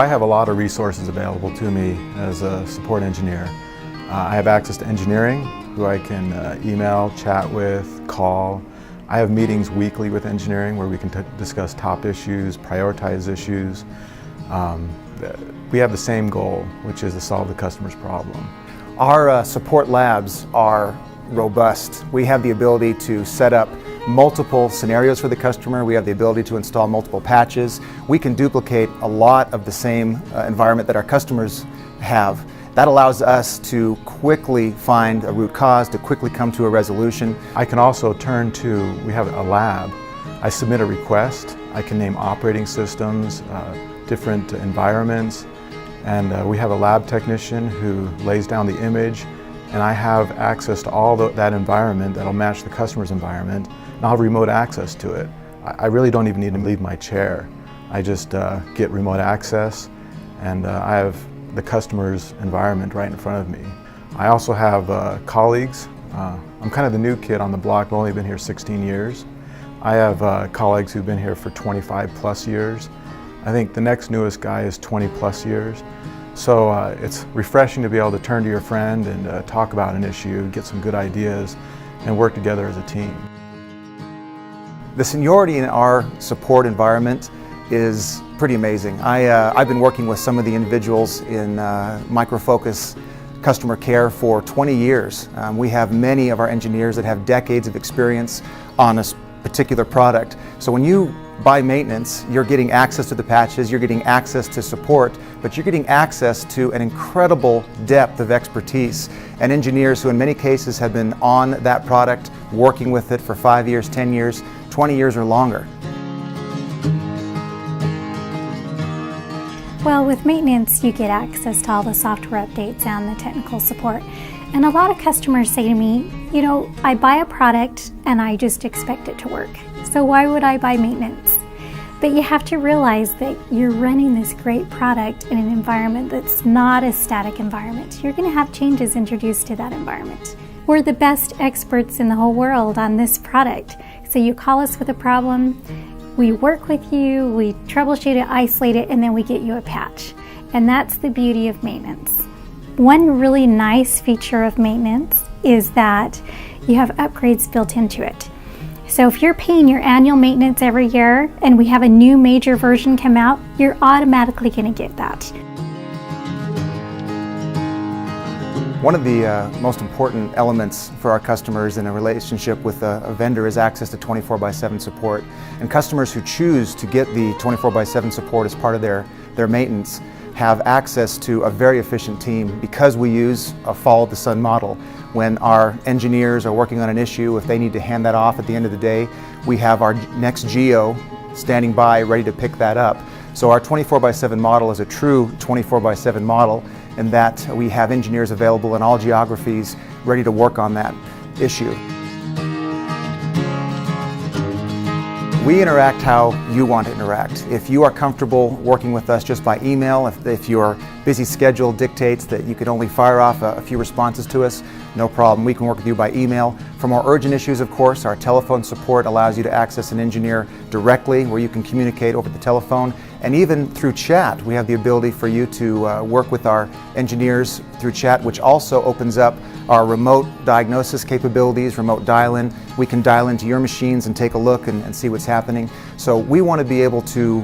I have a lot of resources available to me as a support engineer. I have access to engineering, who I can email, chat with, call. I have meetings weekly with engineering where we can discuss top issues, prioritize issues. We have the same goal, which is to solve the customer's problem. Our support labs are robust. We have the ability to set up multiple scenarios for the customer. We have the ability to install multiple patches. We can duplicate a lot of the same environment that our customers have. That allows us to quickly find a root cause, to quickly come to a resolution. I can also turn to, we have a lab. I submit a request. I can name operating systems, different environments, and we have a lab technician who lays down the image, and I have access to all that environment that'll match the customer's environment, and I'll have remote access to it. I really don't even need to leave my chair. I just get remote access, and I have the customer's environment right in front of me. I also have colleagues. I'm kind of the new kid on the block. I've only been here 16 years. I have colleagues who've been here for 25 plus years. I think the next newest guy is 20 plus years. So it's refreshing to be able to turn to your friend and talk about an issue, get some good ideas, and work together as a team. The seniority in our support environment is pretty amazing. I've been working with some of the individuals in Micro Focus customer care for 20 years. We have many of our engineers that have decades of experience on a particular product. So when you buy maintenance, you're getting access to the patches, you're getting access to support, but you're getting access to an incredible depth of expertise and engineers who in many cases have been on that product, working with it for 5 years, 10 years, 20 years or longer. Well, with maintenance, you get access to all the software updates and the technical support. And a lot of customers say to me, you know, I buy a product and I just expect it to work. So why would I buy maintenance? But you have to realize that you're running this great product in an environment that's not a static environment. You're going to have changes introduced to that environment. We're the best experts in the whole world on this product. So you call us with a problem, we work with you, we troubleshoot it, isolate it, and then we get you a patch. And that's the beauty of maintenance. One really nice feature of maintenance is that you have upgrades built into it. So if you're paying your annual maintenance every year and we have a new major version come out, you're automatically going to get that. One of the most important elements for our customers in a relationship with a vendor is access to 24/7 support. And customers who choose to get the 24/7 support as part of their maintenance have access to a very efficient team because we use a follow-the-sun model. When our engineers are working on an issue, if they need to hand that off at the end of the day, we have our next GO standing by ready to pick that up. So our 24/7 model is a true 24/7 model in that we have engineers available in all geographies ready to work on that issue. We interact how you want to interact. If you are comfortable working with us just by email, if your busy schedule dictates that you could only fire off a few responses to us, no problem. We can work with you by email. For more urgent issues, of course, our telephone support allows you to access an engineer directly where you can communicate over the telephone. And even through chat, we have the ability for you to work with our engineers through chat, which also opens up our remote diagnosis capabilities, remote dial-in. We can dial into your machines and take a look and see what's happening. So we want to be able to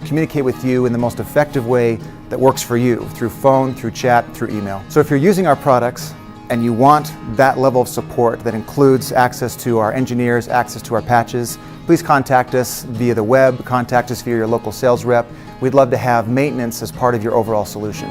communicate with you in the most effective way that works for you, through phone, through chat, through email. So if you're using our products and you want that level of support that includes access to our engineers, access to our patches, please contact us via the web, contact us via your local sales rep. We'd love to have maintenance as part of your overall solution.